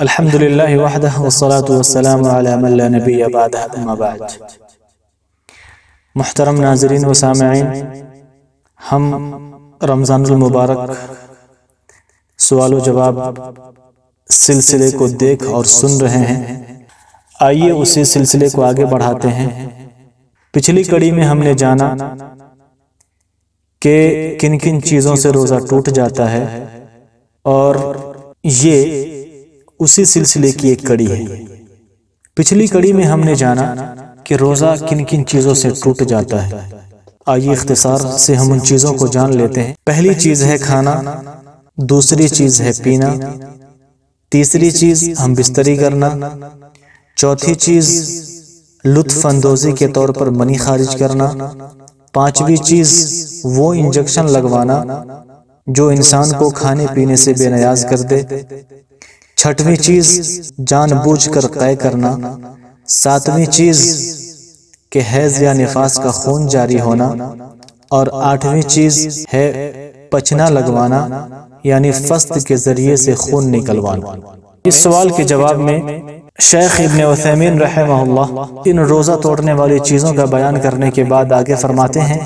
الحمدللہ وحدہ والصلاة والسلام علی من لا نبی بعدہ اما بعد۔ محترم ناظرین و سامعین، ہم رمضان المبارک سوال و جواب سلسلے کو دیکھ اور سن رہے ہیں۔ آئیے اسی سلسلے کو آگے بڑھاتے ہیں۔ پچھلی کڑی میں ہم نے جانا کہ کن کن چیزوں سے روزہ ٹوٹ جاتا ہے، اور یہ اسی سلسلے کی ایک کڑی ہے۔ پچھلی کڑی میں ہم نے جانا کہ روزہ کن کن چیزوں سے ٹوٹ جاتا ہے۔ آئیے اختصار سے ہم ان چیزوں کو جان لیتے ہیں۔ پہلی چیز ہے کھانا، دوسری چیز ہے پینا، تیسری چیز ہم بستری کرنا، چوتھی چیز لطف اندوزی کے طور پر منی خارج کرنا، پانچویں چیز وہ انجیکشن لگوانا جو انسان کو کھانے پینے سے بے نیاز کر دے، چھٹویں چیز جان بوجھ کر قے کرنا، ساتویں چیز کہ حیض یا نفاس کا خون جاری ہونا، اور آٹھویں چیز ہے پچنا لگوانا یعنی فسد کے ذریعے سے خون نکلوانا۔ اس سوال کے جواب میں شیخ ابن عثیمین رحمہ اللہ ان روزہ توڑنے والی چیزوں کا بیان کرنے کے بعد آگے فرماتے ہیں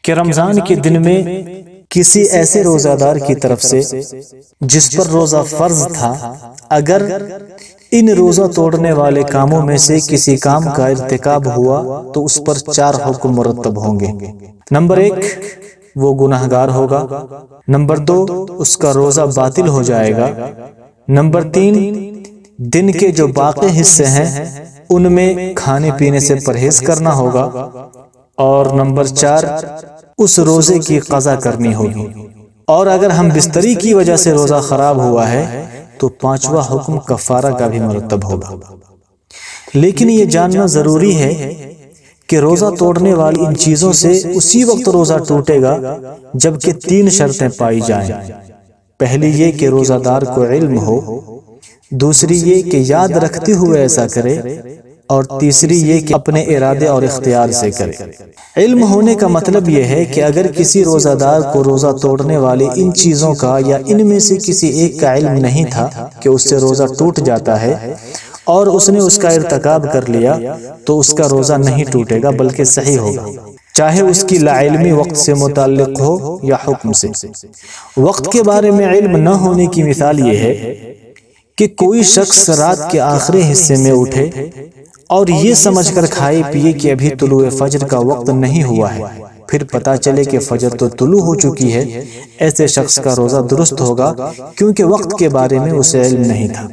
کہ رمضان کے دن میں کسی ایسے روزہ دار کی طرف سے جس پر روزہ فرض تھا، اگر ان روزہ توڑنے والے کاموں میں سے کسی کام کا ارتکاب ہوا تو اس پر 4 حکم مرتب ہوں گے۔ نمبر 1، وہ گناہگار ہوگا۔ نمبر 2، اس کا روزہ باطل ہو جائے گا۔ نمبر 3، دن کے جو باقی حصے ہیں ان میں کھانے پینے سے پرہیز کرنا ہوگا۔ اور نمبر 4، اس روزے کی قضا کرنی ہوگی۔ اور اگر ہم بستری کی وجہ سے روزہ خراب ہوا ہے تو 5واں حکم کفارہ کا بھی مرتب ہوگا۔ لیکن یہ جاننا ضروری ہے کہ روزہ توڑنے والی ان چیزوں سے اسی وقت روزہ ٹوٹے گا جبکہ 3 شرطیں پائی جائیں۔ پہلی یہ کہ روزہ دار کو علم ہو، دوسری یہ کہ یاد رکھتے ہوئے ایسا کرے، اور تیسری یہ کہ اپنے ارادے اور اختیار سے کرے۔ علم ہونے کا مطلب یہ ہے کہ اگر کسی روزہ دار کو روزہ توڑنے والی ان چیزوں کا یا ان میں سے کسی ایک کا علم نہیں تھا کہ اس سے روزہ ٹوٹ جاتا ہے اور اس نے اس کا ارتکاب کر لیا تو اس کا روزہ نہیں ٹوٹے گا بلکہ صحیح ہوگا، چاہے اس کی لاعلمی وقت سے متعلق ہو یا حکم سے۔ وقت کے بارے میں علم نہ ہونے کی مثال یہ ہے کہ کوئی شخص رات کے آخری حصے میں اٹھے اور یہ سمجھ کر کھائے پیے کہ ابھی طلوع فجر کا وقت نہیں ہوا ہے، پھر پتا چلے کہ فجر تو طلوع ہو چکی ہے، ایسے شخص کا روزہ درست ہوگا کیونکہ وقت کے بارے میں اسے علم نہیں تھا۔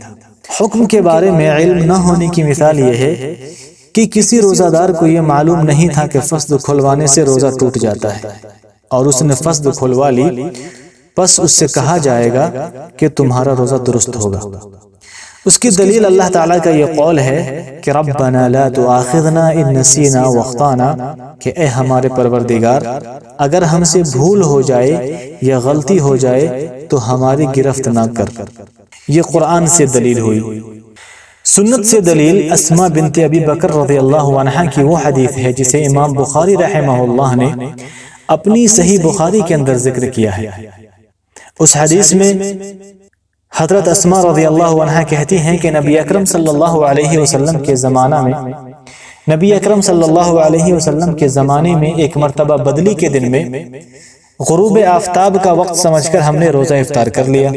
حکم کے بارے میں علم نہ ہونے کی مثال یہ ہے کہ کسی روزہ دار کو یہ معلوم نہیں تھا کہ فسد کھلوانے سے روزہ ٹوٹ جاتا ہے، اور اس نے فسد کھلوا لی، پس اس سے کہا جائے گا کہ تمہارا روزہ درست ہوگا۔ اس کی دلیل اللہ تعالیٰ کا یہ قول ہے کہ ربنا لا تؤاخذنا ان نسینا واخطانا، کہ اے ہمارے پروردگار اگر ہم سے بھول ہو جائے یا غلطی ہو جائے تو ہماری گرفت نہ کر۔ یہ قرآن سے دلیل ہوئی۔ سنت سے دلیل اسماء بنت ابی بکر رضی اللہ عنہ کی وہ حدیث ہے جسے امام بخاری رحمہ اللہ نے اپنی صحیح بخاری کے اندر ذکر کیا ہے۔ اس حدیث میں حضرت اسماء رضی اللہ عنہ کہتی ہیں کہ نبی اکرم صلی اللہ علیہ وسلم کے زمانے میں ایک مرتبہ بدلی کے دن میں غروب آفتاب کا وقت سمجھ کر ہم نے روزہ افطار کر لیا۔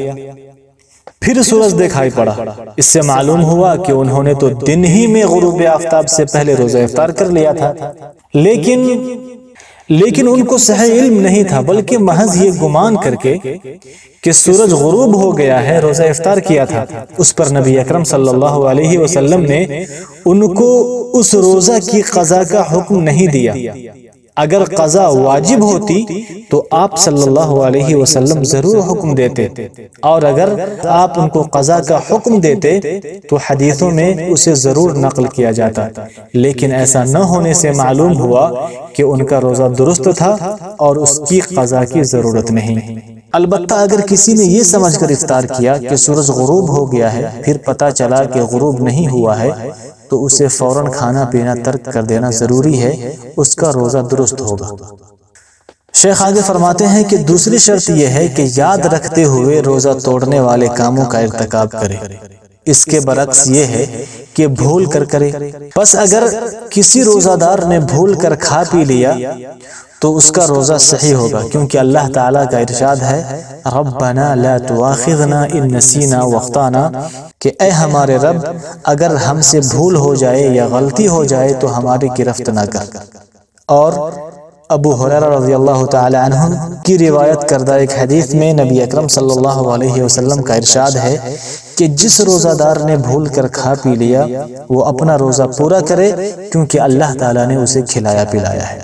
پھر سورج دکھائی پڑا، اس سے معلوم ہوا کہ انہوں نے تو دن ہی میں غروب آفتاب سے پہلے روزہ افطار کر لیا تھا، لیکن ان کو صحیح علم نہیں تھا بلکہ محض یہ گمان کر کے کہ سورج غروب ہو گیا ہے روزہ افطار کیا تھا۔ اس پر نبی اکرم صلی اللہ علیہ وسلم نے ان کو اس روزہ کی قضا کا حکم نہیں دیا۔ اگر قضا واجب ہوتی تو آپ صلی اللہ علیہ وسلم ضرور حکم دیتے، اور اگر آپ ان کو قضا کا حکم دیتے تو حدیثوں میں اسے ضرور نقل کیا جاتا، لیکن ایسا نہ ہونے سے معلوم ہوا کہ ان کا روزہ درست تھا اور اس کی قضا کی ضرورت نہیں۔ البتہ اگر کسی نے یہ سمجھ کر افطار کیا کہ سورج غروب ہو گیا ہے، پھر پتا چلا کہ غروب نہیں ہوا ہے، تو اسے فوراً کھانا پینا ترک کر دینا ضروری ہے، اس کا روزہ درست ہوگا۔ شیخ آگے فرماتے ہیں کہ دوسری شرط یہ ہے کہ یاد رکھتے ہوئے روزہ توڑنے والے کاموں کا ارتکاب کرے۔ اس کے برعکس یہ ہے کہ بھول کر کرے۔ پس اگر کسی روزہ دار نے بھول کر کھا پی لیا تو اس کا روزہ صحیح ہوگا، کیونکہ اللہ تعالیٰ کا ارشاد ہے ربنا لا تؤاخذنا ان نسینا واخطانا، کہ اے ہمارے رب اگر ہم سے بھول ہو جائے یا غلطی ہو جائے تو ہماری گرفت نہ کر۔ اور ابو ہریرہ رضی اللہ تعالی عنہ کی روایت کردہ ایک حدیث میں نبی اکرم صلی اللہ علیہ وسلم کا ارشاد ہے کہ جس روزہ دار نے بھول کر کھا پی لیا وہ اپنا روزہ پورا کرے، کیونکہ اللہ تعالیٰ نے اسے کھلایا پلایا ہے۔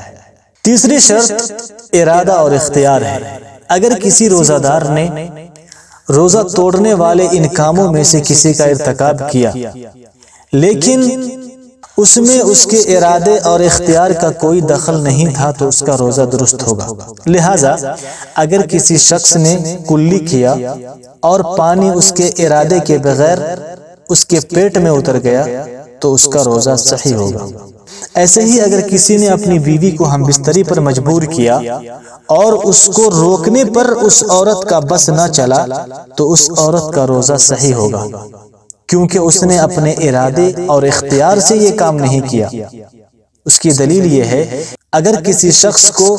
تیسری شرط ارادہ اور اختیار ہے۔ اگر کسی روزہ دار نے روزہ توڑنے والے ان کاموں میں سے کسی کا ارتکاب کیا لیکن اس میں اس کے ارادے اور اختیار کا کوئی دخل نہیں تھا تو اس کا روزہ درست ہوگا۔ لہٰذا اگر کسی شخص نے کلی کیا اور پانی اس کے ارادے کے بغیر اس کے پیٹ میں اتر گیا تو اس کا روزہ صحیح ہوگا۔ ایسے ہی اگر کسی نے اپنی بیوی کو ہم بستری پر مجبور کیا اور اس کو روکنے پر اس عورت کا بس نہ چلا تو اس عورت کا روزہ صحیح ہوگا، کیونکہ اس نے اپنے ارادے اور اختیار سے یہ کام نہیں کیا۔ اس کی دلیل یہ ہے اگر کسی شخص کو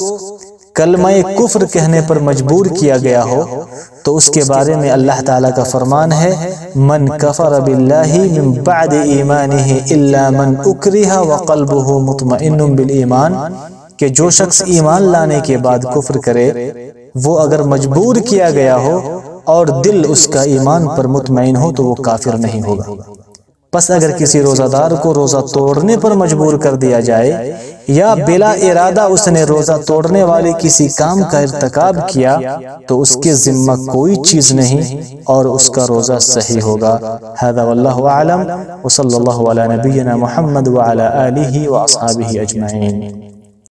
کلمہ کفر کہنے پر مجبور کیا گیا ہو تو اس کے بارے میں اللہ تعالیٰ کا فرمان ہے من کفر باللہ من بعد ایمانہ الا من اکرہ وقلبہ مطمئن بالایمان، کہ جو شخص ایمان لانے کے بعد کفر کرے وہ اگر مجبور کیا گیا ہو اور دل اس کا ایمان پر مطمئن ہو تو وہ کافر نہیں ہوگا۔ پس اگر کسی روزہ دار کو روزہ توڑنے پر مجبور کر دیا جائے یا بلا ارادہ اس نے روزہ توڑنے والے کسی کام کا ارتکاب کیا تو اس کے ذمہ کوئی چیز نہیں اور اس کا روزہ صحیح ہوگا۔ ھذا واللہ اعلم وصلی اللہ علی نبینا محمد وعلی آلہ واصحابہ اجمعین۔